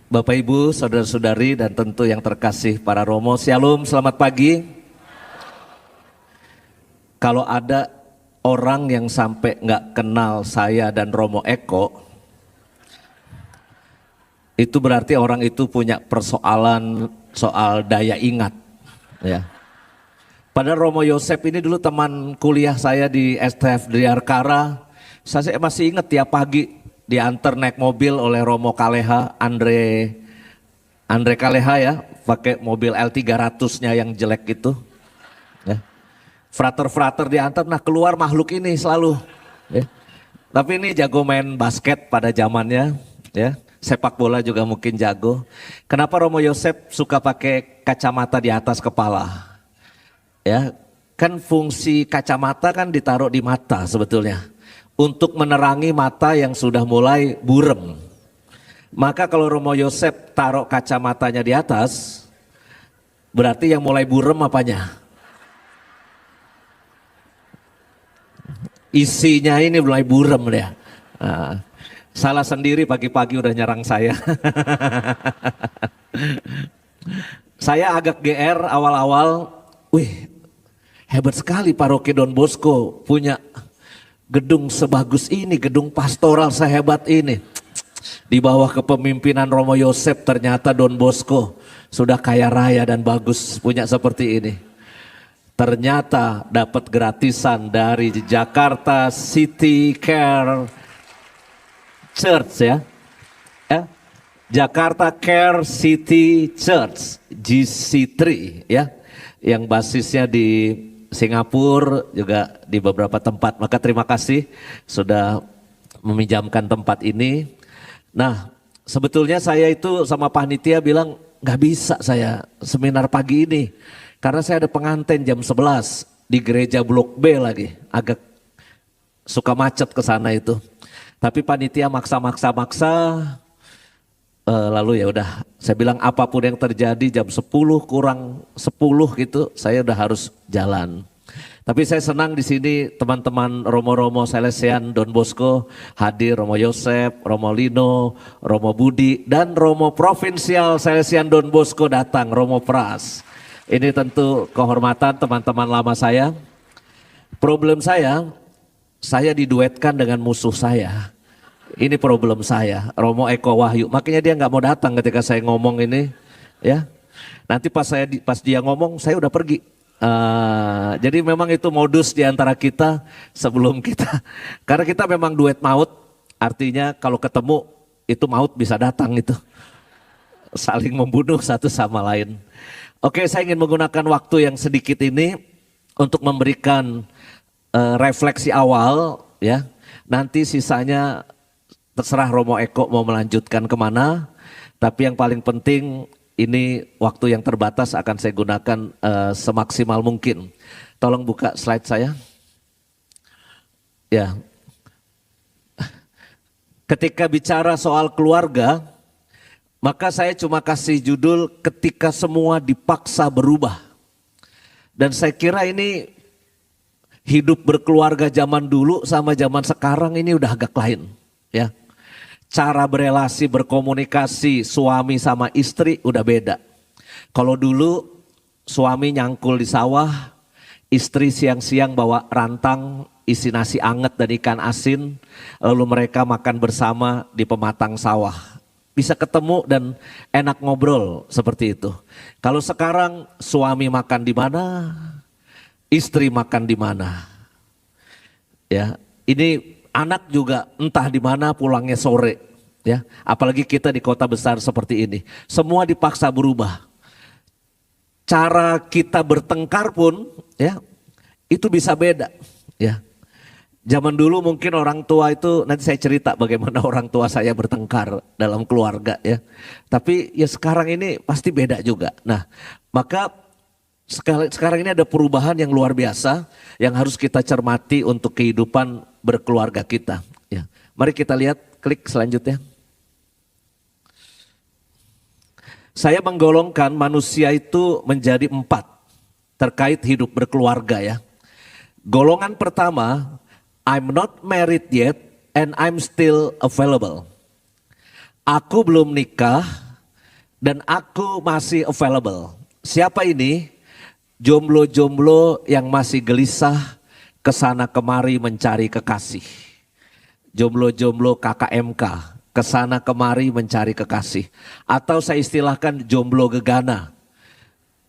Bapak Ibu, saudara-saudari dan tentu yang terkasih para Romo, Shalom, selamat pagi. Kalau ada orang yang sampai nggak kenal saya dan Romo Eko, itu berarti orang itu punya persoalan soal daya ingat. Ya. Padahal Romo Yosep ini dulu teman kuliah saya di STF Driarkara. Saya masih ingat tiap pagi diantar naik mobil oleh Romo Kaleha, Andre Kaleha ya, pakai mobil L300-nya yang jelek itu. Ya. Frater-frater diantar, nah keluar makhluk ini selalu. Ya. Tapi ini jago main basket pada zamannya, ya. Sepak bola juga mungkin jago. Kenapa Romo Yosep suka pakai kacamata di atas kepala? Ya, kan fungsi kacamata kan ditaruh di mata sebetulnya. Untuk menerangi mata yang sudah mulai burem. Maka kalau Romo Yosep taruh kacamatanya di atas, berarti yang mulai burem apanya? Isinya ini mulai burem ya. Nah, salah sendiri pagi-pagi udah nyerang saya. Saya agak GR awal-awal, wih hebat sekali paroki Don Bosco punya gedung sebagus ini, gedung pastoral sehebat ini. Di bawah kepemimpinan Romo Yosep ternyata Don Bosco sudah kaya raya dan bagus punya seperti ini. Ternyata dapat gratisan dari Jakarta City Care Church ya. Jakarta Care City Church GC3 ya. Yang basisnya di Singapura juga di beberapa tempat. Maka terima kasih sudah meminjamkan tempat ini. Nah sebetulnya saya itu sama panitia bilang gak bisa saya seminar pagi ini. Karena saya ada pengantin jam 11 di gereja Blok B lagi. Agak suka macet ke sana itu. Tapi panitia maksa-maksa. Lalu ya udah saya bilang apapun yang terjadi jam 10 kurang 10 gitu saya udah harus jalan. Tapi saya senang di sini teman-teman Romo-Romo Salesian Don Bosco hadir, Romo Yosep, Romo Lino, Romo Budi dan Romo Provinsial Salesian Don Bosco datang, Romo Pras. Ini tentu kehormatan teman-teman lama saya. Problem saya diduetkan dengan musuh saya. Ini problem saya, Romo Eko Wahyu. Makanya dia nggak mau datang ketika saya ngomong ini, ya. Nanti pas dia ngomong, saya udah pergi. Jadi memang itu modus di antara kita sebelum kita, karena kita memang duet maut. Artinya kalau ketemu itu maut bisa datang itu, saling membunuh satu sama lain. Oke, saya ingin menggunakan waktu yang sedikit ini untuk memberikan refleksi awal, ya. Nanti sisanya terserah Romo Eko mau melanjutkan kemana, tapi yang paling penting ini waktu yang terbatas akan saya gunakan semaksimal mungkin. Tolong buka slide saya. Ya, ketika bicara soal keluarga, maka saya cuma kasih judul ketika semua dipaksa berubah. Dan saya kira ini hidup berkeluarga zaman dulu sama zaman sekarang ini udah agak lain, ya. Cara berelasi, berkomunikasi suami sama istri udah beda. Kalau dulu suami nyangkul di sawah, istri siang-siang bawa rantang isi nasi anget dan ikan asin, lalu mereka makan bersama di pematang sawah. Bisa ketemu dan enak ngobrol seperti itu. Kalau sekarang suami makan di mana, istri makan di mana. Ya, ini anak juga entah di mana pulangnya sore, ya. Apalagi kita di kota besar seperti ini, semua dipaksa berubah. Cara kita bertengkar pun, ya, itu bisa beda, ya. Zaman dulu mungkin orang tua itu, nanti saya cerita bagaimana orang tua saya bertengkar dalam keluarga, ya. Tapi ya sekarang ini pasti beda juga. Nah, maka sekarang ini ada perubahan yang luar biasa yang harus kita cermati untuk kehidupan berkeluarga kita. Ya. Mari kita lihat, klik selanjutnya. Saya menggolongkan manusia itu menjadi 4 terkait hidup berkeluarga ya. Golongan pertama, I'm not married yet and I'm still available. Aku belum nikah dan aku masih available. Siapa ini? Jomblo-jomblo yang masih gelisah kesana kemari mencari kekasih. Jomblo-jomblo KKMK kesana kemari mencari kekasih. Atau saya istilahkan jomblo gegana,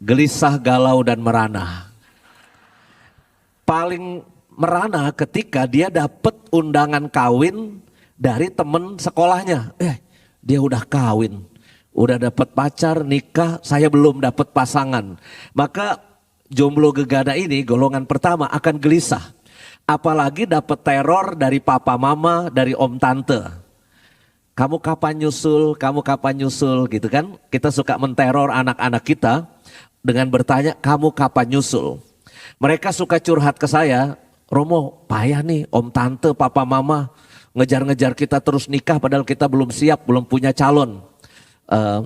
gelisah, galau dan merana. Paling merana ketika dia dapat undangan kawin dari teman sekolahnya. Dia udah kawin, udah dapat pacar, nikah, saya belum dapat pasangan. Maka jomblo gegana ini golongan pertama akan gelisah. Apalagi dapat teror dari papa mama, dari om tante. Kamu kapan nyusul, kamu kapan nyusul gitu kan. Kita suka menteror anak-anak kita dengan bertanya kamu kapan nyusul. Mereka suka curhat ke saya, Romo payah nih om tante, papa mama ngejar-ngejar kita terus nikah padahal kita belum siap, belum punya calon.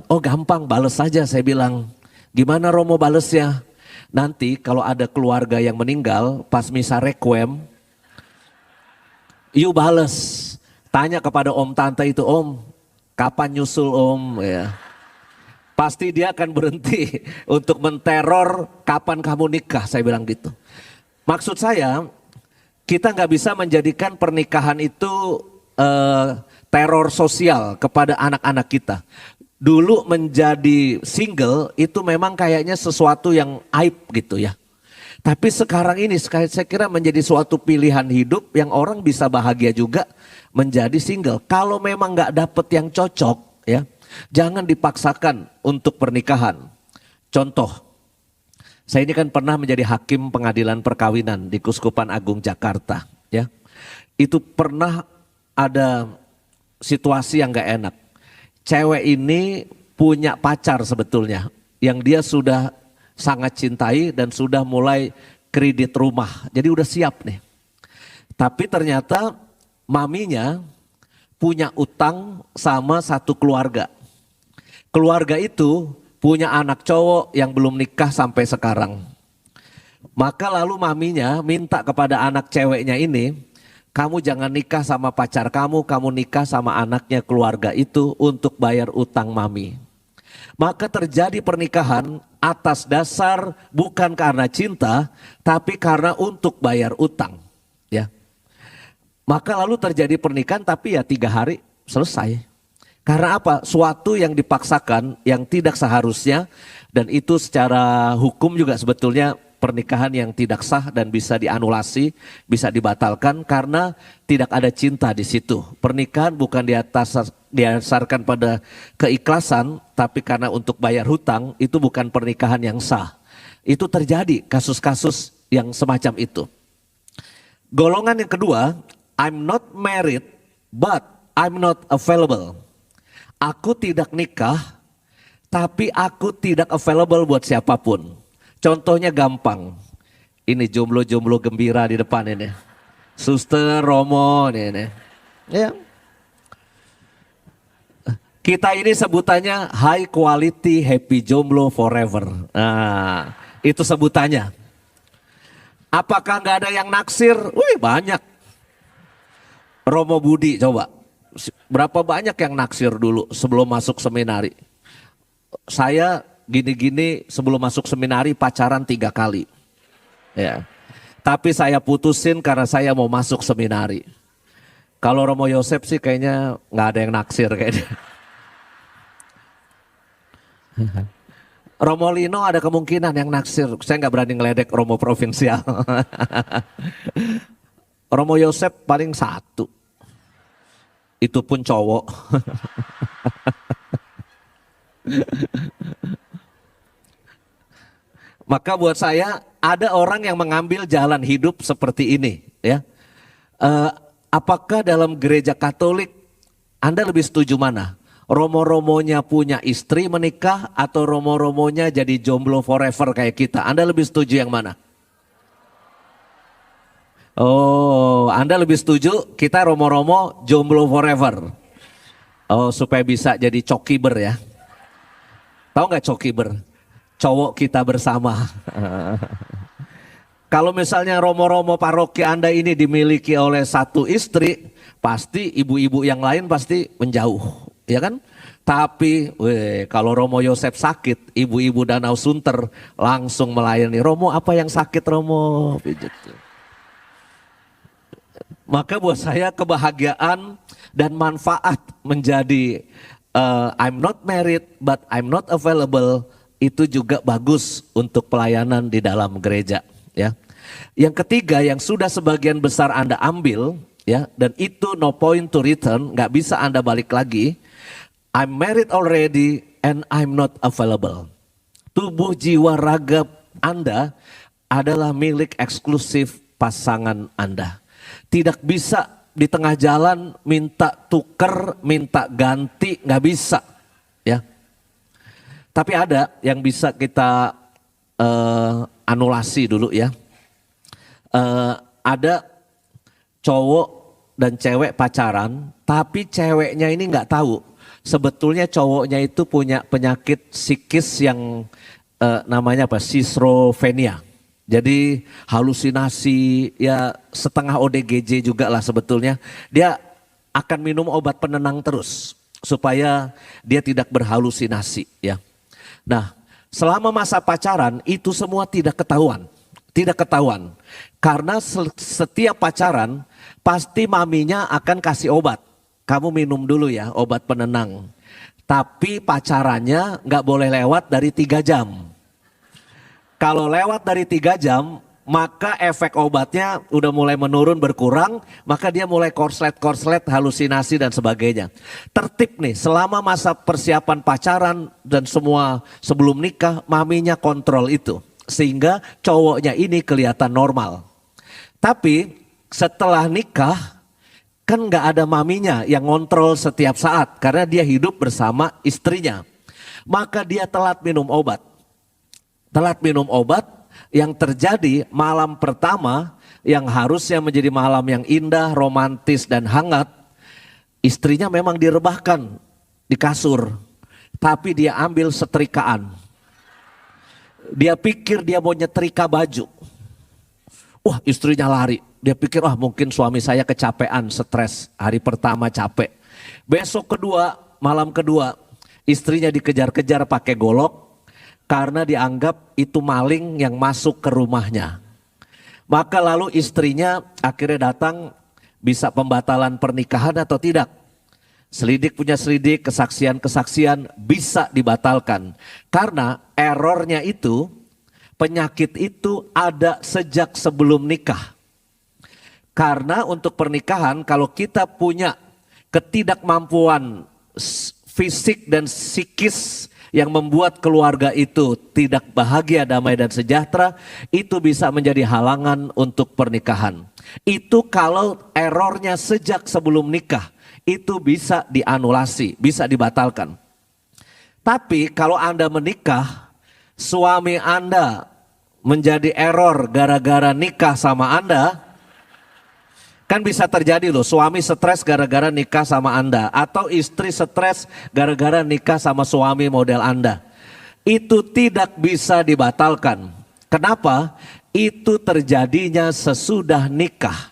Oh gampang, bales saja, saya bilang. Gimana Romo balesnya? Nanti kalau ada keluarga yang meninggal pas misa requiem, you bales. Tanya kepada om tante itu, om kapan nyusul om? Ya. Pasti dia akan berhenti untuk menteror kapan kamu nikah, saya bilang gitu. Maksud saya kita nggak bisa menjadikan pernikahan itu teror sosial kepada anak-anak kita. Dulu menjadi single itu memang kayaknya sesuatu yang aib gitu ya. Tapi sekarang ini saya kira menjadi suatu pilihan hidup yang orang bisa bahagia juga menjadi single. Kalau memang nggak dapet yang cocok ya, jangan dipaksakan untuk pernikahan. Contoh, saya ini kan pernah menjadi hakim pengadilan perkawinan di Kuskupan Agung Jakarta ya. Itu pernah ada situasi yang nggak enak. Cewek ini punya pacar sebetulnya yang dia sudah sangat cintai dan sudah mulai kredit rumah. Jadi udah siap nih. Tapi ternyata maminya punya utang sama satu keluarga. Keluarga itu punya anak cowok yang belum nikah sampai sekarang. Maka lalu maminya minta kepada anak ceweknya ini, kamu jangan nikah sama pacar kamu nikah sama anaknya keluarga itu untuk bayar utang mami. Maka terjadi pernikahan atas dasar bukan karena cinta, tapi karena untuk bayar utang. Ya. Maka lalu terjadi pernikahan tapi ya 3 hari selesai. Karena apa? Suatu yang dipaksakan, yang tidak seharusnya, dan itu secara hukum juga sebetulnya pernikahan yang tidak sah dan bisa dianulasi, bisa dibatalkan karena tidak ada cinta di situ. Pernikahan bukan didasarkan pada keikhlasan, tapi karena untuk bayar hutang, itu bukan pernikahan yang sah. Itu terjadi kasus-kasus yang semacam itu. Golongan yang kedua, I'm not married but I'm not available. Aku tidak nikah tapi aku tidak available buat siapapun. Contohnya gampang. Ini jomblo-jomblo gembira di depan ini. Suster, Romo ini. Ya. Kita ini sebutannya high quality happy jomblo forever. Nah, itu sebutannya. Apakah nggak ada yang naksir? Wih, banyak. Romo Budi coba. Berapa banyak yang naksir dulu sebelum masuk seminari? Saya gini-gini sebelum masuk seminari pacaran 3 kali. Ya. Tapi saya putusin karena saya mau masuk seminari. Kalau Romo Yosep sih kayaknya nggak ada yang naksir kayaknya. Romo Lino ada kemungkinan yang naksir. Saya nggak berani ngeledek Romo provinsial. Romo Yosep paling 1. Itu pun cowok. Maka buat saya ada orang yang mengambil jalan hidup seperti ini, ya. Apakah dalam gereja Katolik Anda lebih setuju mana? Romo-romonya punya istri menikah atau romo-romonya jadi jomblo forever kayak kita? Anda lebih setuju yang mana? Oh, Anda lebih setuju kita romo-romo jomblo forever. Oh, supaya bisa jadi cokiber ya. Tahu nggak cokiber? Cowok kita bersama. Kalau misalnya romo-romo paroki Anda ini dimiliki oleh 1 istri, pasti ibu-ibu yang lain pasti menjauh, ya kan? Tapi kalau Romo Yosef sakit, ibu-ibu Danau Sunter langsung melayani. Romo, apa yang sakit Romo? Pijat. Maka buat saya kebahagiaan dan manfaat menjadi I'm not married but I'm not available, itu juga bagus untuk pelayanan di dalam gereja, ya. Yang ketiga yang sudah sebagian besar Anda ambil, ya, dan itu no point to return, nggak bisa Anda balik lagi. I'm married already and I'm not available. Tubuh, jiwa, raga Anda adalah milik eksklusif pasangan Anda. Tidak bisa di tengah jalan minta tuker, minta ganti, nggak bisa, ya. Tapi ada yang bisa kita anulasi dulu, ya. Ada cowok dan cewek pacaran, tapi ceweknya ini nggak tahu. Sebetulnya cowoknya itu punya penyakit psikis yang namanya apa? Schizophrenia. Jadi halusinasi, ya setengah ODGJ juga lah sebetulnya. Dia akan minum obat penenang terus supaya dia tidak berhalusinasi, ya. Nah, selama masa pacaran itu semua tidak ketahuan. Tidak ketahuan. Karena setiap pacaran pasti maminya akan kasih obat. Kamu minum dulu ya obat penenang. Tapi pacarannya nggak boleh lewat dari 3 jam. Kalau lewat dari 3 jam, maka efek obatnya udah mulai menurun, berkurang. Maka dia mulai korslet, halusinasi dan sebagainya. Tertib nih, selama masa persiapan pacaran dan semua sebelum nikah, maminya kontrol itu. Sehingga cowoknya ini kelihatan normal. Tapi setelah nikah, kan nggak ada maminya yang ngontrol setiap saat karena dia hidup bersama istrinya. Maka dia telat minum obat. Telat minum obat, yang terjadi malam pertama yang harusnya menjadi malam yang indah, romantis dan hangat, istrinya memang direbahkan di kasur. Tapi dia ambil setrikaan. Dia pikir dia mau nyetrika baju. Wah, istrinya lari. Dia pikir, wah mungkin suami saya kecapean, stres, hari pertama capek. Besok kedua, malam kedua, istrinya dikejar-kejar pakai golok karena dianggap itu maling yang masuk ke rumahnya. Maka lalu istrinya akhirnya datang, bisa pembatalan pernikahan atau tidak. Selidik punya selidik, kesaksian-kesaksian bisa dibatalkan. Karena errornya itu, penyakit itu ada sejak sebelum nikah. Karena untuk pernikahan kalau kita punya ketidakmampuan fisik dan psikis yang membuat keluarga itu tidak bahagia, damai dan sejahtera, itu bisa menjadi halangan untuk pernikahan. Itu kalau errornya sejak sebelum nikah, itu bisa dianulasi, bisa dibatalkan. Tapi kalau Anda menikah, suami Anda menjadi error gara-gara nikah sama Anda, kan bisa terjadi loh, suami stres gara-gara nikah sama Anda. Atau istri stres gara-gara nikah sama suami model Anda. Itu tidak bisa dibatalkan. Kenapa? Itu terjadinya sesudah nikah.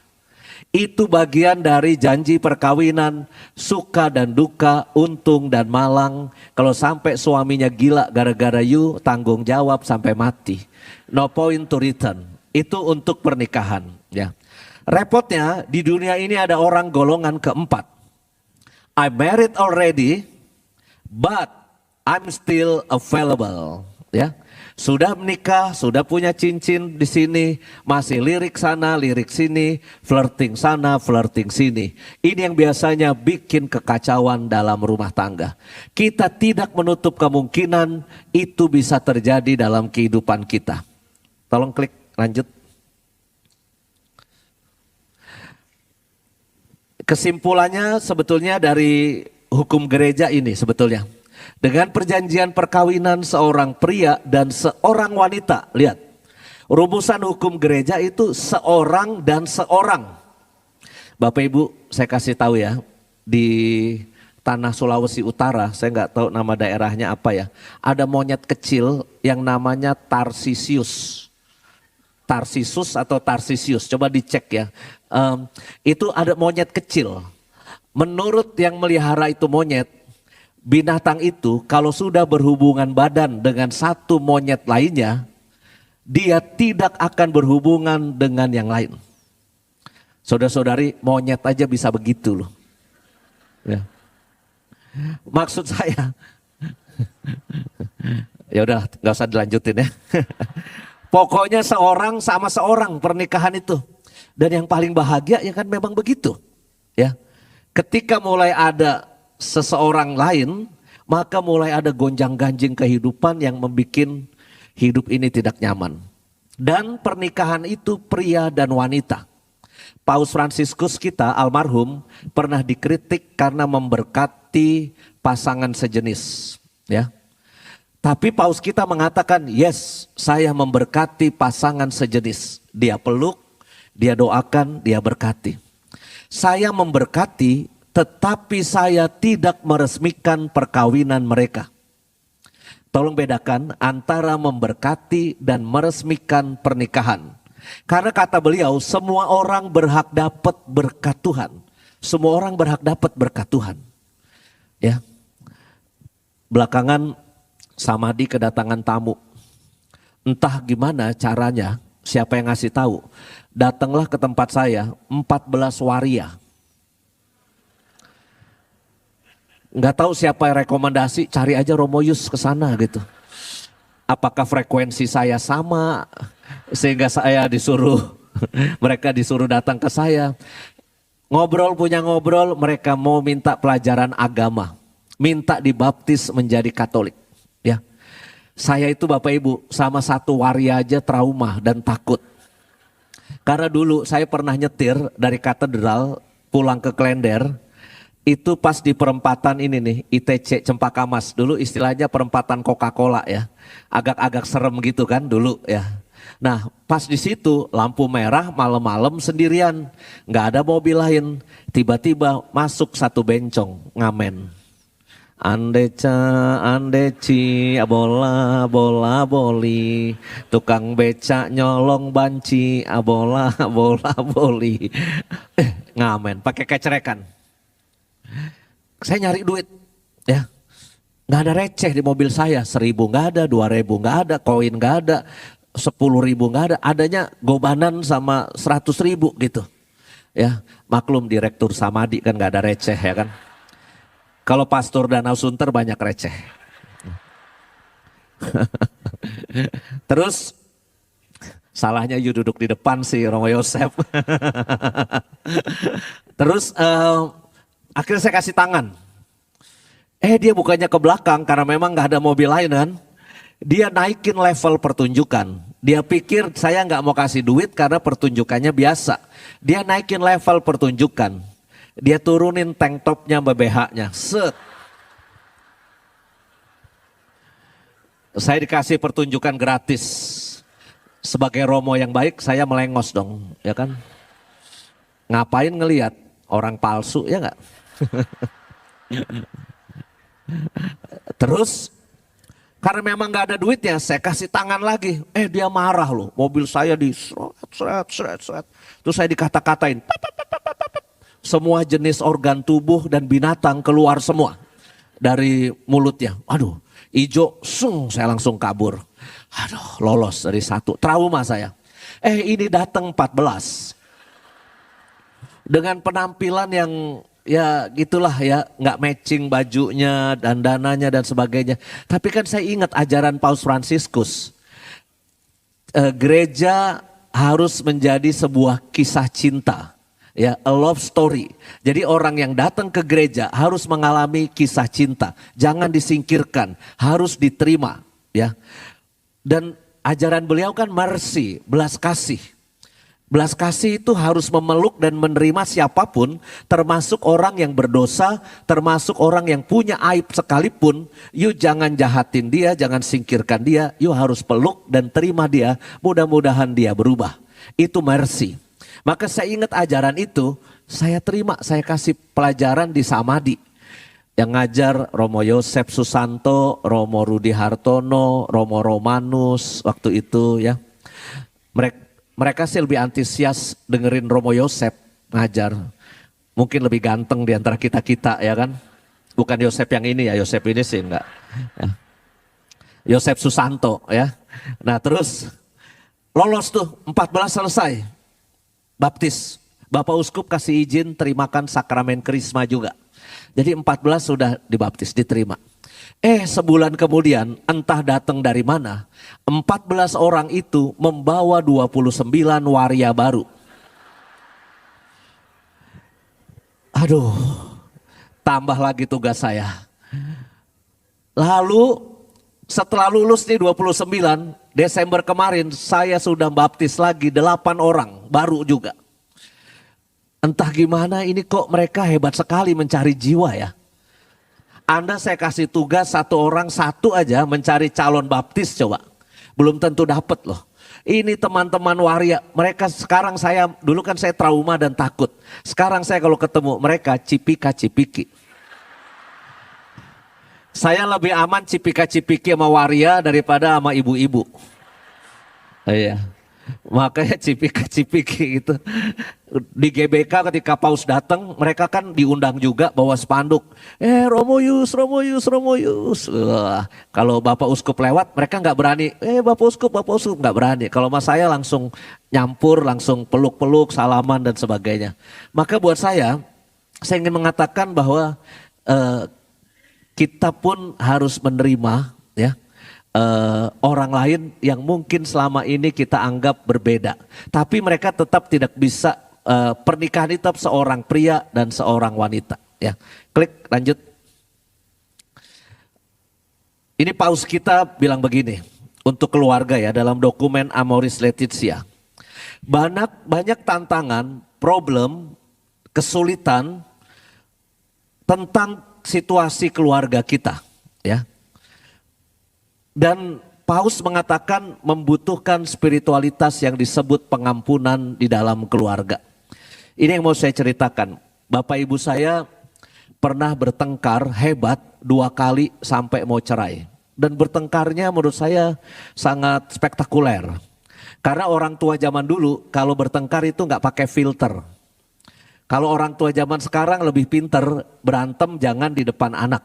Itu bagian dari janji perkawinan, suka dan duka, untung dan malang. Kalau sampai suaminya gila gara-gara you, tanggung jawab sampai mati. No point to return. Itu untuk pernikahan, ya. Repotnya di dunia ini ada orang golongan keempat. I'm married already, but I'm still available. Ya, sudah menikah, sudah punya cincin di sini, masih lirik sana, lirik sini, flirting sana, flirting sini. Ini yang biasanya bikin kekacauan dalam rumah tangga. Kita tidak menutup kemungkinan itu bisa terjadi dalam kehidupan kita. Tolong klik lanjut. Kesimpulannya sebetulnya dari hukum gereja ini sebetulnya. Dengan perjanjian perkawinan seorang pria dan seorang wanita. Lihat, rumusan hukum gereja itu seorang dan seorang. Bapak Ibu, saya kasih tahu ya, di tanah Sulawesi Utara, saya nggak tahu nama daerahnya apa ya. Ada monyet kecil yang namanya Tarsisius. Tarsisus atau Tarsisius, coba dicek ya. Itu ada monyet kecil. Menurut yang melihara itu monyet, binatang itu kalau sudah berhubungan badan dengan satu monyet lainnya, dia tidak akan berhubungan dengan yang lain. Saudara-saudari, monyet aja bisa begitu loh. Ya. Maksud saya, ya udah nggak usah dilanjutin ya. Pokoknya seorang sama seorang pernikahan itu. Dan yang paling bahagia ya kan memang begitu. Ya. Ketika mulai ada seseorang lain, maka mulai ada gonjang-ganjing kehidupan yang membuat hidup ini tidak nyaman. Dan pernikahan itu pria dan wanita. Paus Fransiskus kita almarhum pernah dikritik karena memberkati pasangan sejenis. Ya. Tapi Paus kita mengatakan, yes, saya memberkati pasangan sejenis. Dia peluk, dia doakan, dia berkati. Saya memberkati, tetapi saya tidak meresmikan perkawinan mereka. Tolong bedakan antara memberkati dan meresmikan pernikahan. Karena kata beliau, semua orang berhak dapat berkat Tuhan. Semua orang berhak dapat berkat Tuhan. Ya. Belakangan Samadhi kedatangan tamu. Entah gimana caranya, siapa yang ngasih tahu. Datanglah ke tempat saya 14 waria. Nggak tahu siapa yang rekomendasi, cari aja Romo Yus ke sana gitu. Apakah frekuensi saya sama sehingga saya disuruh, mereka disuruh datang ke saya. Ngobrol punya ngobrol, mereka mau minta pelajaran agama, minta dibaptis menjadi Katolik. Ya, saya itu Bapak Ibu sama satu waria aja trauma dan takut. Karena dulu saya pernah nyetir dari katedral pulang ke Klender. Itu pas di perempatan ini nih, ITC Cempaka Mas. Dulu istilahnya perempatan Coca-Cola ya. Agak-agak serem gitu kan dulu ya. Nah pas di situ lampu merah malam-malam sendirian. Nggak ada mobil lain. Tiba-tiba masuk satu bencong ngamen. Andeca, andeci, bola, bola, boli. Tukang beca nyolong banci, bola, bola, boli. Ngamen, pakai kecerekan. Saya nyari duit, ya. Nggak ada receh di mobil saya, 1.000 nggak ada, 2.000 nggak ada, koin nggak ada, 10.000 nggak ada. Adanya gobanan sama 100.000 gitu. Ya, maklum direktur Samadhi kan nggak ada receh ya kan. Kalau pastor Danau Sunter banyak receh. Terus salahnya you duduk di depan sih Romo Yosef. Terus akhirnya saya kasih tangan. Dia bukannya ke belakang karena memang gak ada mobil lain kan. Dia naikin level pertunjukan. Dia pikir saya gak mau kasih duit karena pertunjukannya biasa. Dia naikin level pertunjukan. Dia turunin tank topnya BBH-nya. Set. Saya dikasih pertunjukan gratis. Sebagai Romo yang baik saya melengos dong. Ya kan. Ngapain ngelihat orang palsu ya gak? Terus karena memang gak ada duitnya saya kasih tangan lagi. Dia marah loh. Mobil saya di seret. Terus saya dikata-katain. Semua jenis organ tubuh dan binatang keluar semua dari mulutnya. Aduh, ijo, saya langsung kabur. Aduh, lolos dari satu. Trauma saya. Ini datang 14. Dengan penampilan yang ya gitulah ya, nggak matching bajunya, dandananya dan sebagainya. Tapi kan saya ingat ajaran Paus Fransiskus. Gereja harus menjadi sebuah kisah cinta. Ya, a love story. Jadi orang yang datang ke gereja harus mengalami kisah cinta. Jangan disingkirkan, harus diterima. Ya. Dan ajaran beliau kan mercy, belas kasih. Belas kasih itu harus memeluk dan menerima siapapun, termasuk orang yang berdosa, termasuk orang yang punya aib sekalipun. You jangan jahatin dia, jangan singkirkan dia. You harus peluk dan terima dia, mudah-mudahan dia berubah. Itu mercy. Maka saya ingat ajaran itu, saya terima, saya kasih pelajaran di Samadhi. Yang ngajar Romo Yosef Susanto, Romo Rudi Hartono, Romo Romanus waktu itu ya. Mereka sih lebih antusias dengerin Romo Yosef ngajar. Mungkin lebih ganteng di antara kita-kita ya kan. Bukan Yosep yang ini ya, Yosep ini sih enggak. Ya. Yosep Susanto ya. Nah terus lolos tuh 14 selesai. Baptis. Bapak Uskup kasih izin terimakan sakramen Krisma juga. Jadi 14 sudah dibaptis, diterima. Sebulan kemudian entah datang dari mana, 14 orang itu membawa 29 waria baru. Aduh, tambah lagi tugas saya. Lalu setelah lulus nih 29, Desember kemarin saya sudah baptis lagi 8 orang baru juga. Entah gimana ini kok mereka hebat sekali mencari jiwa ya. Anda saya kasih tugas satu orang satu aja mencari calon baptis coba. Belum tentu dapat loh. Ini teman-teman waria, mereka sekarang saya, dulu kan saya trauma dan takut. Sekarang saya kalau ketemu mereka cipika-cipiki. Saya lebih aman cipika-cipiki sama waria daripada sama ibu-ibu. Iya. Makanya cipika-cipiki itu. Di GBK ketika paus datang, mereka kan diundang juga bawa spanduk. Romoyus, Romoyus, Romoyus. Kalau Bapak Uskup lewat, mereka nggak berani. Bapak Uskup nggak berani. Kalau mas saya langsung nyampur, langsung peluk-peluk, salaman dan sebagainya. Maka buat saya ingin mengatakan bahwa kita pun harus menerima ya. Orang lain yang mungkin selama ini kita anggap berbeda. Tapi mereka tetap tidak bisa, pernikahan itu tetap seorang pria dan seorang wanita. Ya, klik lanjut. Ini paus kita bilang begini, untuk keluarga ya dalam dokumen Amoris Laetitia. Banyak tantangan, problem, kesulitan tentang situasi keluarga kita. Ya. Dan paus mengatakan membutuhkan spiritualitas yang disebut pengampunan di dalam keluarga. Ini yang mau saya ceritakan. Bapak ibu saya pernah bertengkar hebat 2 kali sampai mau cerai. Dan bertengkarnya menurut saya sangat spektakuler. Karena orang tua zaman dulu kalau bertengkar itu nggak pakai filter. Kalau orang tua zaman sekarang lebih pinter, berantem jangan di depan anak.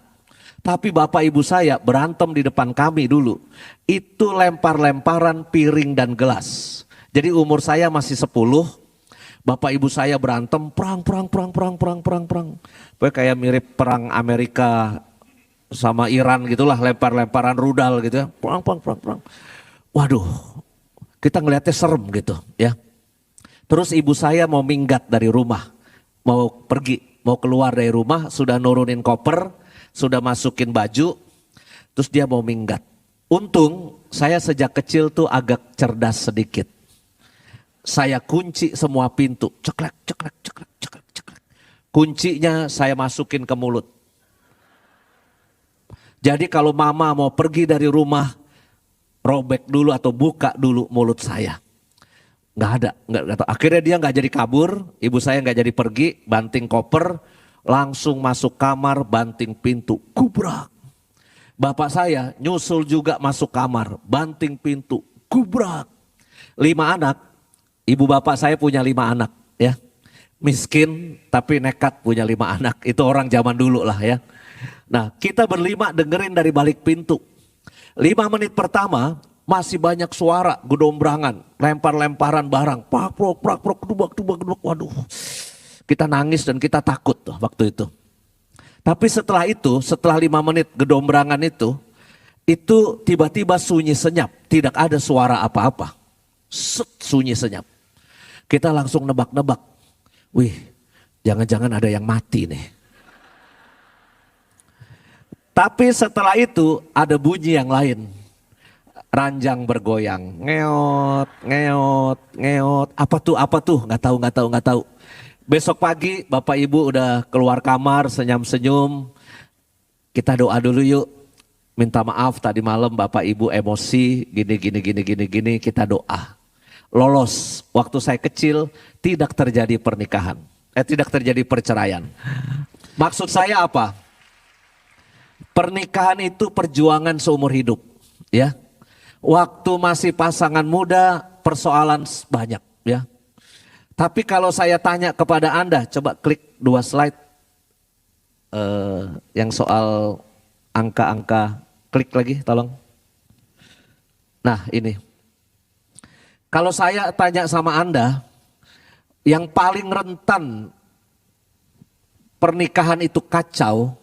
Tapi bapak ibu saya berantem di depan kami dulu. Itu lempar-lemparan piring dan gelas. Jadi umur saya masih 10. Bapak ibu saya berantem perang. Pokoknya kayak mirip perang Amerika sama Iran gitulah, lempar-lemparan rudal gitu ya. Perang. Waduh, kita ngeliatnya serem gitu ya. Terus ibu saya mau minggat dari rumah. Mau pergi, mau keluar dari rumah, sudah nurunin koper. Sudah masukin baju, terus dia mau minggat. Untung saya sejak kecil tuh agak cerdas sedikit. Saya kunci semua pintu, ceklek. Kuncinya saya masukin ke mulut. Jadi kalau mama mau pergi dari rumah, robek dulu atau buka dulu mulut saya. Nggak ada. Akhirnya dia nggak jadi kabur, ibu saya nggak jadi pergi, banting koper. Langsung masuk kamar, banting pintu, gubrak. Bapak saya nyusul juga masuk kamar, banting pintu, gubrak. 5 anak, ibu bapak saya punya 5 anak ya. Miskin tapi nekat punya 5 anak, itu orang zaman dulu lah ya. Nah kita berlima dengerin dari balik pintu. 5 menit pertama masih banyak suara gedombrangan, lempar-lemparan barang, prak, kedubak, waduh. Kita nangis dan kita takut tuh waktu itu. Tapi setelah 5 menit gedombrangan itu tiba-tiba sunyi senyap. Tidak ada suara apa-apa. Sunyi senyap. Kita langsung nebak-nebak. Wih, jangan-jangan ada yang mati nih. Tapi setelah itu ada bunyi yang lain. Ranjang bergoyang. Ngeot. Apa tuh? Nggak tahu. Besok pagi bapak ibu udah keluar kamar senyum-senyum. Kita doa dulu yuk. Minta maaf tadi malam bapak ibu emosi gini. Kita doa. Lolos. Waktu saya kecil tidak terjadi pernikahan. Tidak terjadi perceraian. Maksud saya apa? Pernikahan itu perjuangan seumur hidup. Ya. Waktu masih pasangan muda persoalan banyak ya. Tapi kalau saya tanya kepada Anda, coba klik 2 slide. yang soal angka-angka, klik lagi tolong. Nah ini, kalau saya tanya sama Anda, yang paling rentan pernikahan itu kacau,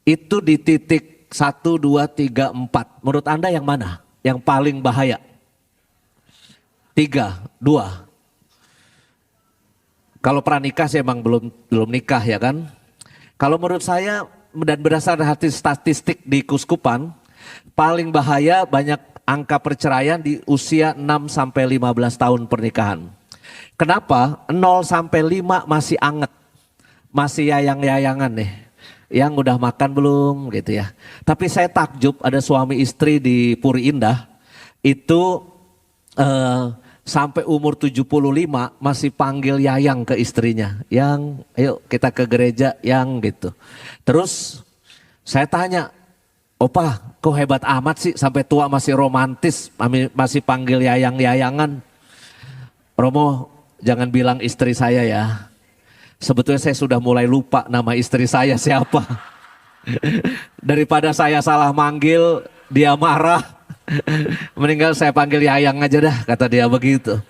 itu di titik 1, 2, 3, 4. Menurut Anda yang mana? Yang paling bahaya? 3, 2. Kalau pranikah sih emang belum nikah ya kan. Kalau menurut saya dan berdasarkan hasil statistik di Kuskupan, paling bahaya banyak angka perceraian di usia 6 sampai 15 tahun pernikahan. Kenapa? 0 sampai 5 masih anget. Masih yayang-yayangan nih. Yang udah makan belum gitu ya. Tapi saya takjub ada suami istri di Puri Indah itu sampai umur 75 masih panggil Yayang ke istrinya. Yang, ayo kita ke gereja, yang gitu. Terus saya tanya, Opa kok hebat amat sih sampai tua masih romantis, masih panggil Yayang-yayangan. Romo jangan bilang istri saya ya. Sebetulnya saya sudah mulai lupa nama istri saya siapa. Daripada saya salah manggil, dia marah. Mendingan saya panggil Yayang aja dah, kata dia begitu.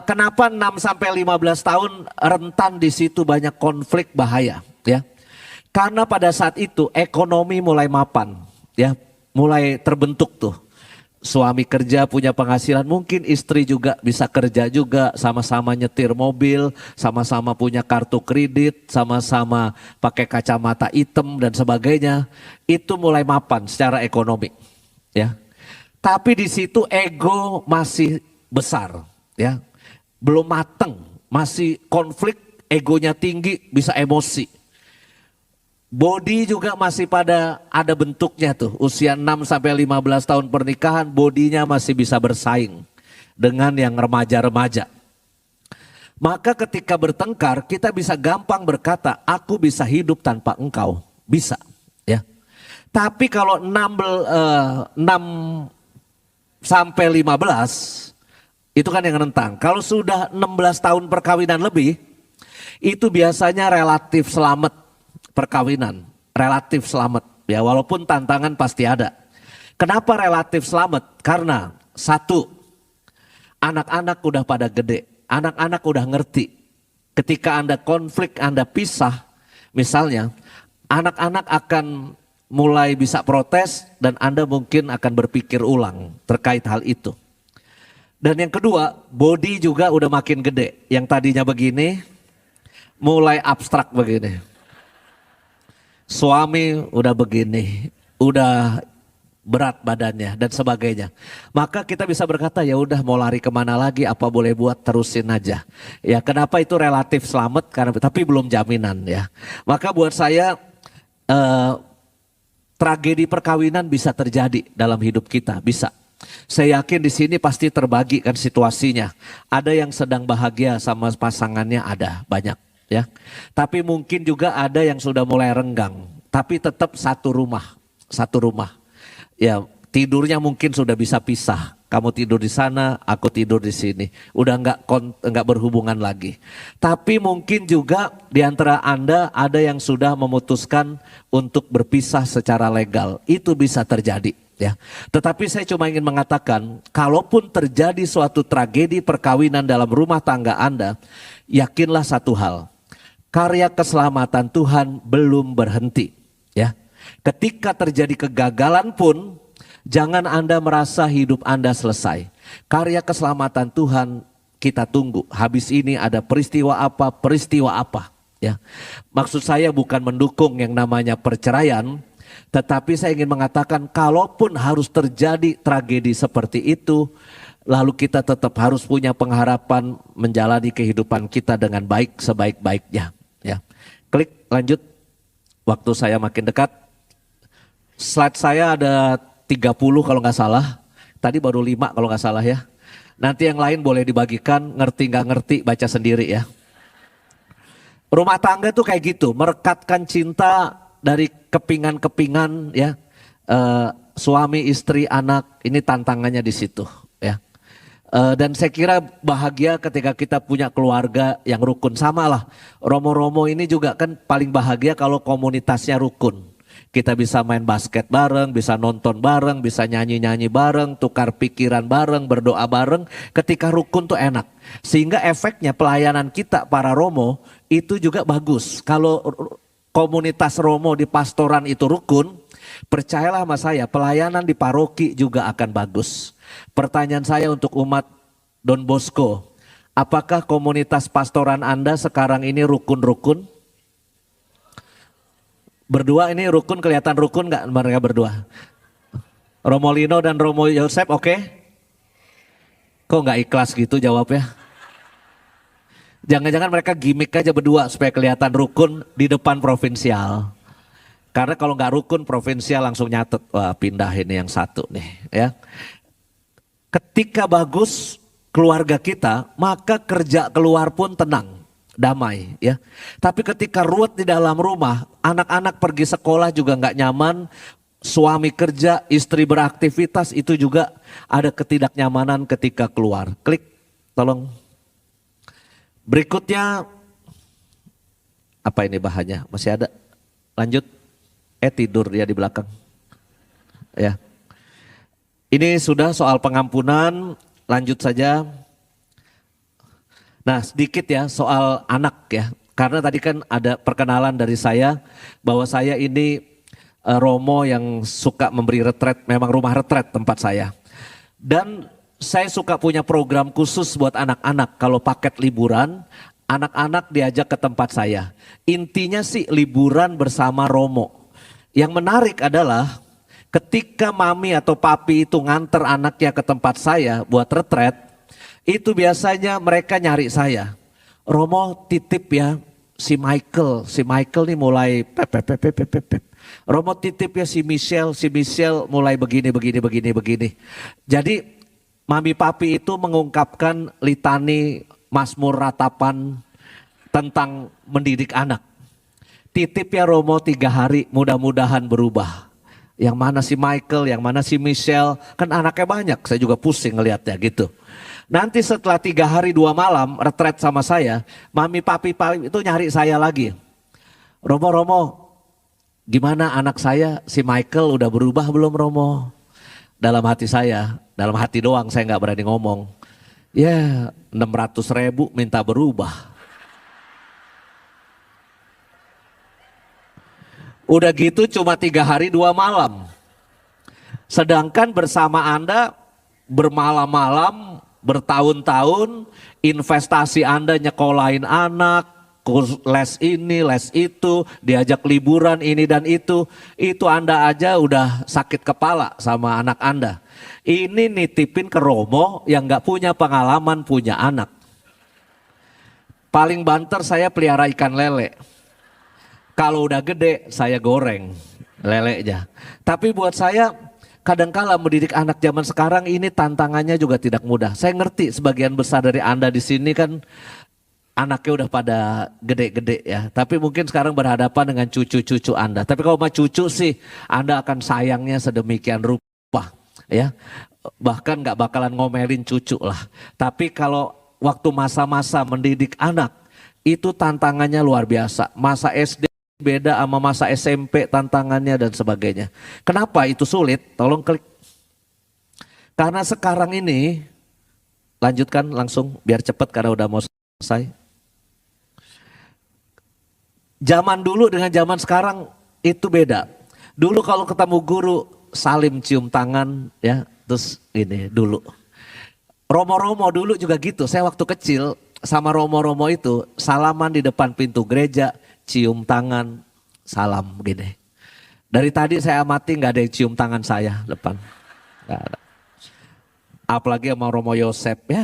Kenapa 6 sampai 15 tahun rentan di situ banyak konflik bahaya ya? Karena pada saat itu ekonomi mulai mapan ya, mulai terbentuk tuh. Suami kerja punya penghasilan, mungkin istri juga bisa kerja juga, sama-sama nyetir mobil, sama-sama punya kartu kredit, sama-sama pakai kacamata hitam dan sebagainya. Itu mulai mapan secara ekonomi, ya. Tapi di situ ego masih besar, ya. Belum mateng, masih konflik, egonya tinggi, bisa emosi. Body juga masih pada ada bentuknya tuh. Usia 6 sampai 15 tahun pernikahan, bodinya masih bisa bersaing dengan yang remaja-remaja. Maka ketika bertengkar, kita bisa gampang berkata, aku bisa hidup tanpa engkau. Bisa, ya. Tapi kalau 6 sampai 15, itu kan yang rentan. Kalau sudah 16 tahun perkawinan lebih, itu biasanya relatif selamat. Perkawinan relatif selamat ya, walaupun tantangan pasti ada. Kenapa relatif selamat? Karena satu, anak-anak udah pada gede, anak-anak udah ngerti. Ketika Anda konflik, Anda pisah, misalnya, anak-anak akan mulai bisa protes dan Anda mungkin akan berpikir ulang terkait hal itu. Dan yang kedua, body juga udah makin gede. Yang tadinya begini, mulai abstrak begini. Suami udah begini, udah berat badannya dan sebagainya. Maka kita bisa berkata ya udah mau lari kemana lagi, apa boleh buat, terusin aja. Ya kenapa itu relatif selamat, karena tapi belum jaminan ya. Maka buat saya tragedi perkawinan bisa terjadi dalam hidup kita, bisa. Saya yakin di sini pasti terbagi kan situasinya. Ada yang sedang bahagia sama pasangannya, ada banyak. Ya, tapi mungkin juga ada yang sudah mulai renggang, tapi tetap satu rumah. Ya, tidurnya mungkin sudah bisa pisah. Kamu tidur di sana, aku tidur di sini. Udah nggak berhubungan lagi. Tapi mungkin juga di antara Anda ada yang sudah memutuskan untuk berpisah secara legal. Itu bisa terjadi. Ya, tetapi saya cuma ingin mengatakan, kalaupun terjadi suatu tragedi perkawinan dalam rumah tangga Anda, yakinlah satu hal. Karya keselamatan Tuhan belum berhenti, ya. Ketika terjadi kegagalan pun, jangan Anda merasa hidup Anda selesai. Karya keselamatan Tuhan kita tunggu. Habis ini ada peristiwa apa, ya. Maksud saya bukan mendukung yang namanya perceraian, tetapi saya ingin mengatakan kalaupun harus terjadi tragedi seperti itu, lalu kita tetap harus punya pengharapan menjalani kehidupan kita dengan baik sebaik-baiknya. Ya, klik lanjut. Waktu saya makin dekat. Slide saya ada 30 kalau nggak salah. Tadi baru 5 kalau nggak salah ya. Nanti yang lain boleh dibagikan, ngerti nggak ngerti baca sendiri ya. Rumah tangga tuh kayak gitu, merekatkan cinta dari kepingan-kepingan ya. Suami, istri, anak, ini tantangannya di situ ya. Dan saya kira bahagia ketika kita punya keluarga yang rukun. Sama lah, Romo-Romo ini juga kan paling bahagia kalau komunitasnya rukun. Kita bisa main basket bareng, bisa nonton bareng, bisa nyanyi-nyanyi bareng, tukar pikiran bareng, berdoa bareng. Ketika rukun tuh enak. Sehingga efeknya pelayanan kita para Romo itu juga bagus. Kalau komunitas Romo di pastoran itu rukun, percayalah sama saya, pelayanan di paroki juga akan bagus. Pertanyaan saya untuk umat Don Bosco, apakah komunitas pastoran Anda sekarang ini rukun-rukun? Berdua ini rukun, kelihatan rukun nggak mereka berdua? Romo Lino dan Romo Yosep oke? Kok nggak ikhlas gitu jawabnya? Jangan-jangan mereka gimmick aja berdua supaya kelihatan rukun di depan provinsial. Karena kalau nggak rukun provinsial langsung nyatet, wah pindah ini yang satu nih ya. Ketika bagus keluarga kita, maka kerja keluar pun tenang, damai ya. Tapi ketika ruwet di dalam rumah, anak-anak pergi sekolah juga nggak nyaman, suami kerja, istri beraktivitas itu juga ada ketidaknyamanan ketika keluar. Klik, tolong. Berikutnya, apa ini bahannya? Masih ada? Lanjut. Tidur dia di belakang. Ya. Ini sudah soal pengampunan, lanjut saja. Nah sedikit ya soal anak ya. Karena tadi kan ada perkenalan dari saya bahwa saya ini Romo yang suka memberi retret, memang rumah retret tempat saya. Dan saya suka punya program khusus buat anak-anak kalau paket liburan, anak-anak diajak ke tempat saya. Intinya sih liburan bersama Romo. Yang menarik adalah ketika mami atau papi itu nganter anaknya ke tempat saya buat retret, itu biasanya mereka nyari saya. Romo titip ya si Michael nih mulai pep. Romo titip ya si Michelle mulai begini. Jadi mami papi itu mengungkapkan litani Mazmur ratapan tentang mendidik anak. Titip ya Romo 3 hari, mudah-mudahan berubah. Yang mana si Michael, yang mana si Michelle, kan anaknya banyak, saya juga pusing ngelihatnya gitu. Nanti setelah 3 hari 2 malam retret sama saya, mami papi itu nyari saya lagi. Romo, gimana anak saya si Michael udah berubah belum Romo? Dalam hati saya, dalam hati doang saya gak berani ngomong. Ya 600.000 minta berubah. Udah gitu cuma 3 hari 2 malam. Sedangkan bersama Anda bermalam-malam, bertahun-tahun, investasi Anda nyekolahin anak, kurs les ini, les itu, diajak liburan ini dan itu Anda aja udah sakit kepala sama anak Anda. Ini nitipin ke Romo yang gak punya pengalaman punya anak. Paling banter saya pelihara ikan lele. Kalau udah gede saya goreng lelenya. Tapi buat saya kadangkala mendidik anak zaman sekarang ini tantangannya juga tidak mudah. Saya ngerti sebagian besar dari Anda di sini kan anaknya udah pada gede-gede ya. Tapi mungkin sekarang berhadapan dengan cucu-cucu Anda. Tapi kalau sama cucu sih Anda akan sayangnya sedemikian rupa ya. Bahkan gak bakalan ngomelin cucu lah. Tapi kalau waktu masa-masa mendidik anak itu tantangannya luar biasa. Masa SD beda sama masa SMP tantangannya dan sebagainya. Kenapa itu sulit? Tolong klik. Karena sekarang ini, lanjutkan langsung biar cepat karena udah mau selesai. Zaman dulu dengan zaman sekarang itu beda. Dulu kalau ketemu guru salim cium tangan ya, terus ini dulu. Romo-romo dulu juga gitu. Saya waktu kecil sama romo-romo itu salaman di depan pintu gereja, cium tangan, salam gini. Dari tadi saya amati nggak ada yang cium tangan saya depan. Gak ada. Apalagi sama Romo Yosep ya,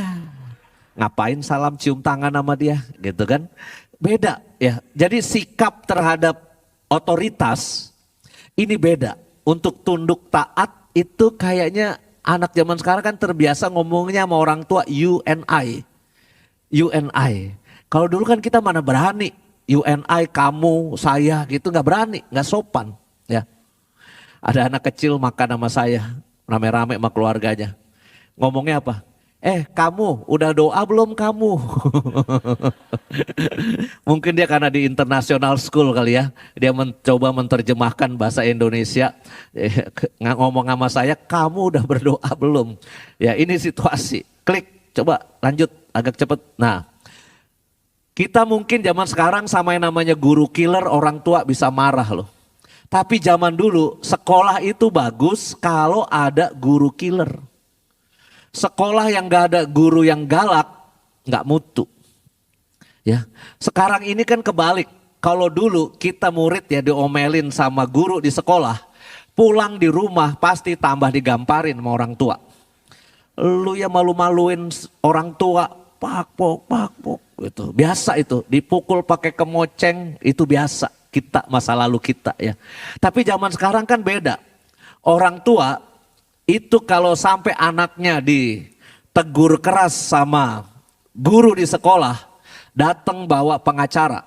ngapain salam cium tangan sama dia gitu kan. Beda ya, jadi sikap terhadap otoritas ini beda. Untuk tunduk taat itu kayaknya anak zaman sekarang kan terbiasa ngomongnya sama orang tua you and I. Kalau dulu kan kita mana berani. UNI, kamu, saya gitu nggak berani, nggak sopan ya. Ada anak kecil makan sama saya, rame-rame sama keluarganya. Ngomongnya apa? Kamu udah doa belum kamu? Mungkin dia karena di international school kali ya. Dia mencoba menerjemahkan bahasa Indonesia. Ngomong sama saya, kamu udah berdoa belum? Ya ini situasi. Klik, coba lanjut agak cepet. Nah, kita mungkin zaman sekarang sama yang namanya guru killer, orang tua bisa marah loh. Tapi zaman dulu sekolah itu bagus kalau ada guru killer. Sekolah yang gak ada guru yang galak, gak mutu. Ya, sekarang ini kan kebalik. Kalau dulu kita murid ya diomelin sama guru di sekolah, pulang di rumah pasti tambah digamparin sama orang tua. Lu ya malu-maluin orang tua, pakpok, gitu. Biasa itu, dipukul pakai kemoceng itu biasa. Kita masa lalu kita ya. Tapi zaman sekarang kan beda. Orang tua itu kalau sampai anaknya ditegur keras sama guru di sekolah, datang bawa pengacara.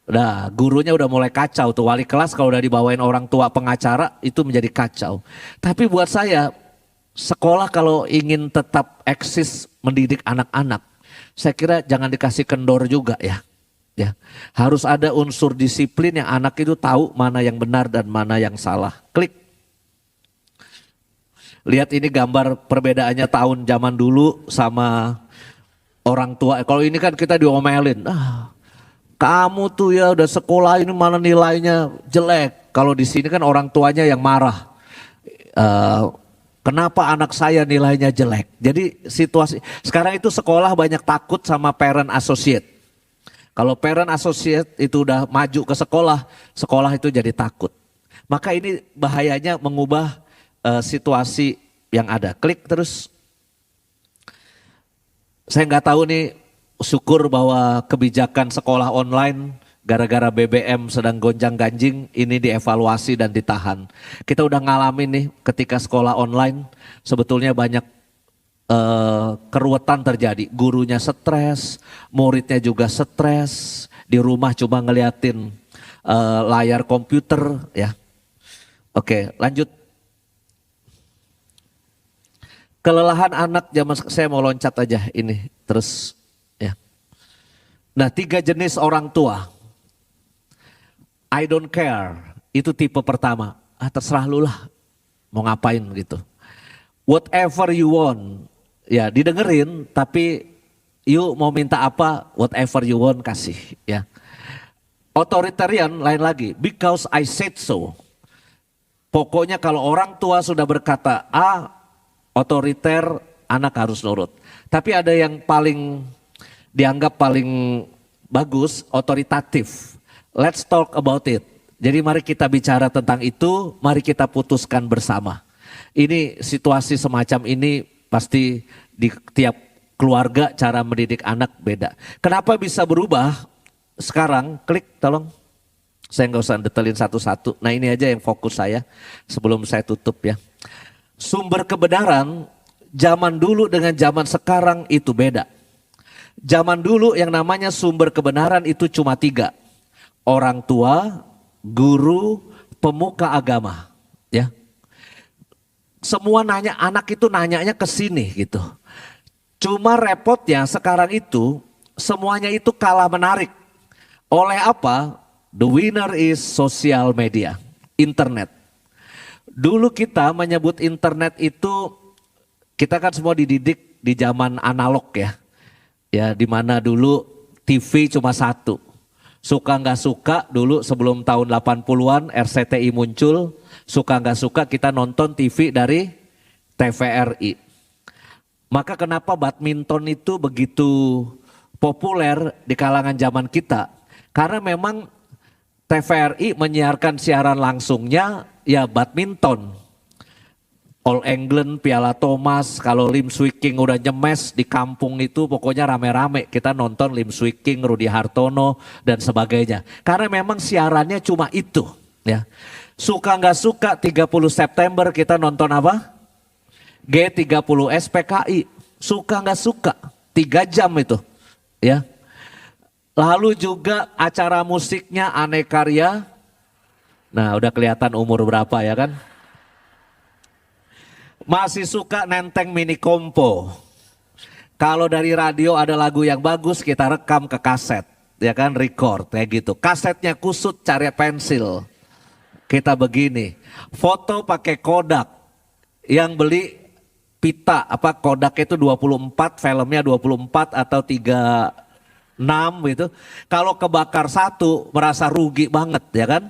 Nah, gurunya udah mulai kacau tuh, wali kelas kalau udah dibawain orang tua pengacara itu menjadi kacau. Tapi buat saya, sekolah kalau ingin tetap eksis mendidik anak-anak, saya kira jangan dikasih kendor juga ya. Ya, harus ada unsur disiplin yang anak itu tahu mana yang benar dan mana yang salah. Klik. Lihat ini gambar perbedaannya tahun zaman dulu sama orang tua. Kalau ini kan kita diomelin. Kamu tuh ya udah sekolah ini mana nilainya jelek. Kalau di sini kan orang tuanya yang marah. Kenapa anak saya nilainya jelek? Jadi situasi sekarang itu sekolah banyak takut sama parent associate. Kalau parent associate itu udah maju ke sekolah, sekolah itu jadi takut. Maka ini bahayanya mengubah situasi yang ada. Klik terus. Saya nggak tahu nih, syukur bahwa kebijakan sekolah online gara-gara BBM sedang gonjang-ganjing ini dievaluasi dan ditahan. Kita udah ngalamin nih ketika sekolah online sebetulnya banyak keruwetan terjadi. Gurunya stres, muridnya juga stres, di rumah cuma ngeliatin layar komputer ya. Oke, lanjut. Kelelahan anak zaman saya mau loncat aja ini terus ya. Nah, 3 jenis orang tua. I don't care, itu tipe pertama. Terserah lu lah mau ngapain gitu. Whatever you want, ya didengerin tapi you mau minta apa, whatever you want kasih ya. Authoritarian lain lagi, because I said so. Pokoknya kalau orang tua sudah berkata A, otoriter, anak harus nurut. Tapi ada yang paling dianggap paling bagus, otoritatif. Let's talk about it. Jadi mari kita bicara tentang itu, mari kita putuskan bersama. Ini situasi semacam ini pasti di tiap keluarga cara mendidik anak beda. Kenapa bisa berubah? Sekarang klik tolong. Saya nggak usah detailin satu-satu. Nah ini aja yang fokus saya sebelum saya tutup ya. Sumber kebenaran zaman dulu dengan zaman sekarang itu beda. Zaman dulu yang namanya sumber kebenaran itu cuma 3. Orang tua, guru, pemuka agama. Ya. Semua nanya, anak itu nanyanya ke sini gitu. Cuma repotnya sekarang itu semuanya itu kalah menarik. Oleh apa? The winner is social media, internet. Dulu kita menyebut internet itu, kita kan semua dididik di zaman analog ya. Ya dimana dulu TV cuma satu. Suka nggak suka dulu sebelum tahun 80-an RCTI muncul. Suka nggak suka kita nonton TV dari TVRI. Maka kenapa badminton itu begitu populer di kalangan zaman kita? Karena memang TVRI menyiarkan siaran langsungnya ya badminton. All England, Piala Thomas, kalau Lim Swee King udah nyemes di kampung itu pokoknya rame-rame. Kita nonton Lim Swee King, Rudy Hartono dan sebagainya. Karena memang siarannya cuma itu. Ya. Suka nggak suka 30 September kita nonton apa? G30 SPKI. Suka nggak suka 3 jam itu. Ya. Lalu juga acara musiknya Aneka Karya. Nah udah kelihatan umur berapa ya kan. Masih suka nenteng mini kompo. Kalau dari radio ada lagu yang bagus kita rekam ke kaset, ya kan, record kayak gitu. Kasetnya kusut, cari pensil. Kita begini, foto pakai Kodak. Yang beli pita apa Kodak itu 24, filmnya 24 atau 36 gitu. Kalau kebakar satu merasa rugi banget, ya kan?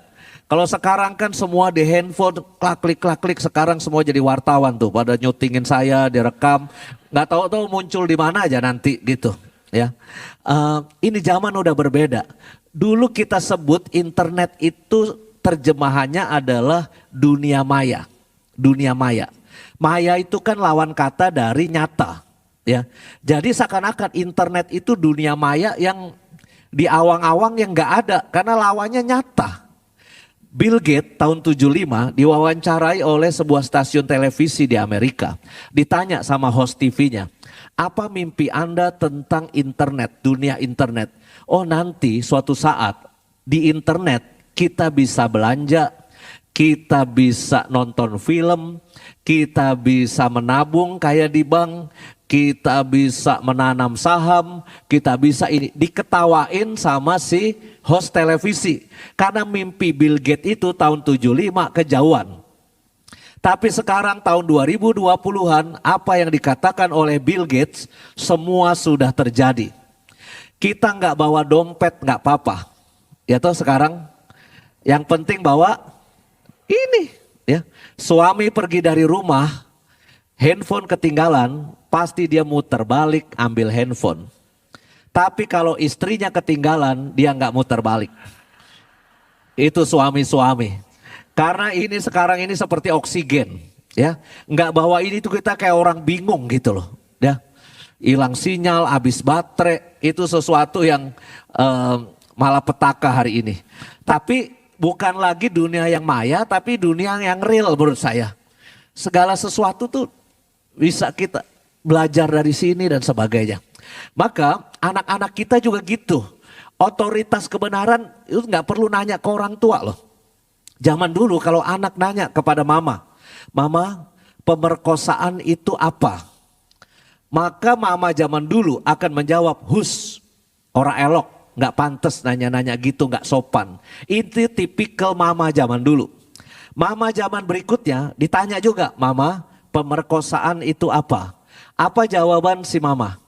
Kalau sekarang kan semua di handphone, klik sekarang semua jadi wartawan tuh, pada nyutingin saya, direkam, nggak tahu muncul di mana aja nanti gitu, ya. Ini zaman udah berbeda. Dulu kita sebut internet itu terjemahannya adalah dunia maya, dunia maya. Maya itu kan lawan kata dari nyata, ya. Jadi seakan-akan internet itu dunia maya yang di awang-awang yang nggak ada, karena lawannya nyata. Bill Gates tahun 75 diwawancarai oleh sebuah stasiun televisi di Amerika. Ditanya sama host TV-nya, apa mimpi Anda tentang internet, dunia internet? Oh, nanti suatu saat di internet kita bisa belanja, kita bisa nonton film, kita bisa menabung kayak di bank, kita bisa menanam saham, kita bisa ini. Diketawain sama si host televisi. Karena mimpi Bill Gates itu tahun 75 kejauhan. Tapi sekarang tahun 2020-an apa yang dikatakan oleh Bill Gates semua sudah terjadi. Kita nggak bawa dompet nggak apa-apa. Ya toh sekarang yang penting bawa ini ya. Suami pergi dari rumah, handphone ketinggalan, pasti dia muter balik ambil handphone. Tapi kalau istrinya ketinggalan, dia nggak muter balik. Itu suami-suami. Karena ini sekarang ini seperti oksigen, ya. Nggak bawa ini tuh kita kayak orang bingung gitu loh, ya. Hilang sinyal, habis baterai, itu sesuatu yang malapetaka hari ini. Tapi bukan lagi dunia yang maya, tapi dunia yang real menurut saya. Segala sesuatu tuh bisa kita belajar dari sini dan sebagainya. Maka anak-anak kita juga gitu. Otoritas kebenaran itu nggak perlu nanya ke orang tua loh. Zaman dulu kalau anak nanya kepada mama, mama pemerkosaan itu apa? Maka mama zaman dulu akan menjawab, hus, orang elok, nggak pantas nanya-nanya gitu, nggak sopan. Itu tipikal mama zaman dulu. Mama zaman berikutnya ditanya juga, mama pemerkosaan itu apa? Apa jawaban si mama?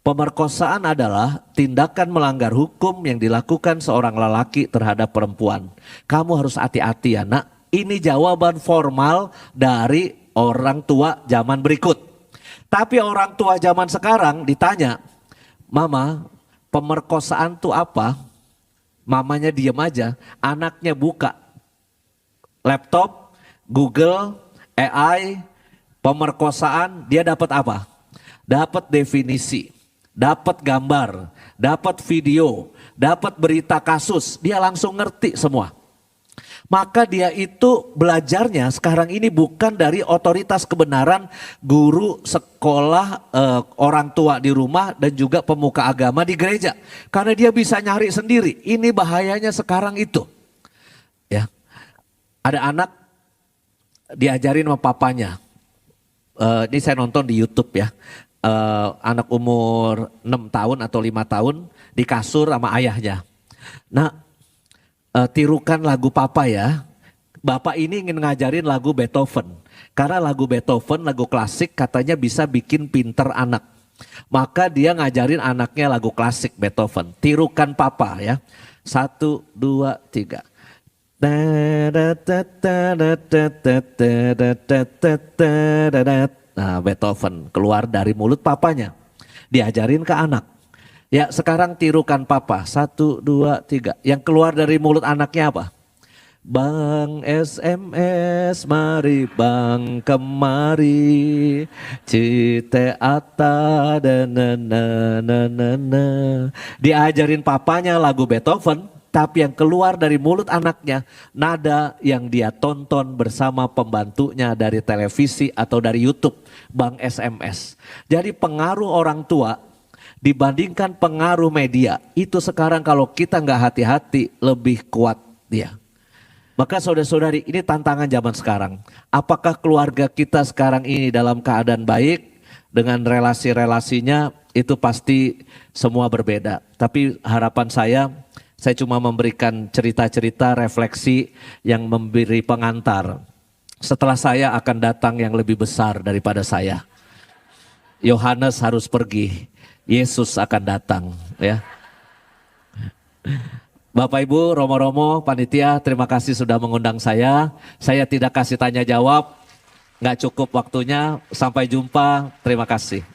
Pemerkosaan adalah tindakan melanggar hukum yang dilakukan seorang lelaki terhadap perempuan. Kamu harus hati-hati ya nak. Ini jawaban formal dari orang tua zaman berikut. Tapi orang tua zaman sekarang ditanya, mama pemerkosaan itu apa? Mamanya diam aja, anaknya buka laptop, Google, AI, pemerkosaan, dia dapat apa? Dapat definisi, dapat gambar, dapat video, dapat berita kasus, dia langsung ngerti semua. Maka dia itu belajarnya sekarang ini bukan dari otoritas kebenaran guru, sekolah, orang tua di rumah dan juga pemuka agama di gereja. Karena dia bisa nyari sendiri, ini bahayanya sekarang itu. Ya, ada anak diajarin sama papanya, ini saya nonton di YouTube ya. Anak umur 6 tahun atau 5 tahun di kasur sama ayahnya. Nah, tirukan lagu papa ya. Bapak ini ingin ngajarin lagu Beethoven. Karena lagu Beethoven, lagu klasik katanya bisa bikin pinter anak. Maka dia ngajarin anaknya lagu klasik Beethoven. Tirukan papa ya. 1, 2, 3. Nah, Beethoven keluar dari mulut papanya, diajarin ke anak. Ya sekarang tirukan papa, 1, 2, 3. Yang keluar dari mulut anaknya apa? Bang SMS mari bang kemari, cite ata dan na. Diajarin papanya lagu Beethoven, tapi yang keluar dari mulut anaknya nada yang dia tonton bersama pembantunya dari televisi atau dari YouTube, Bang SMS. Jadi pengaruh orang tua dibandingkan pengaruh media itu sekarang kalau kita nggak hati-hati lebih kuat dia. Maka saudara-saudari, ini tantangan zaman sekarang. Apakah keluarga kita sekarang ini dalam keadaan baik dengan relasi-relasinya, itu pasti semua berbeda. Tapi harapan saya cuma memberikan cerita-cerita refleksi yang memberi pengantar. Setelah saya akan datang yang lebih besar daripada saya. Yohanes harus pergi, Yesus akan datang, ya. Bapak Ibu, Romo-Romo, Panitia, terima kasih sudah mengundang saya. Saya tidak kasih tanya jawab, nggak cukup waktunya. Sampai jumpa, terima kasih.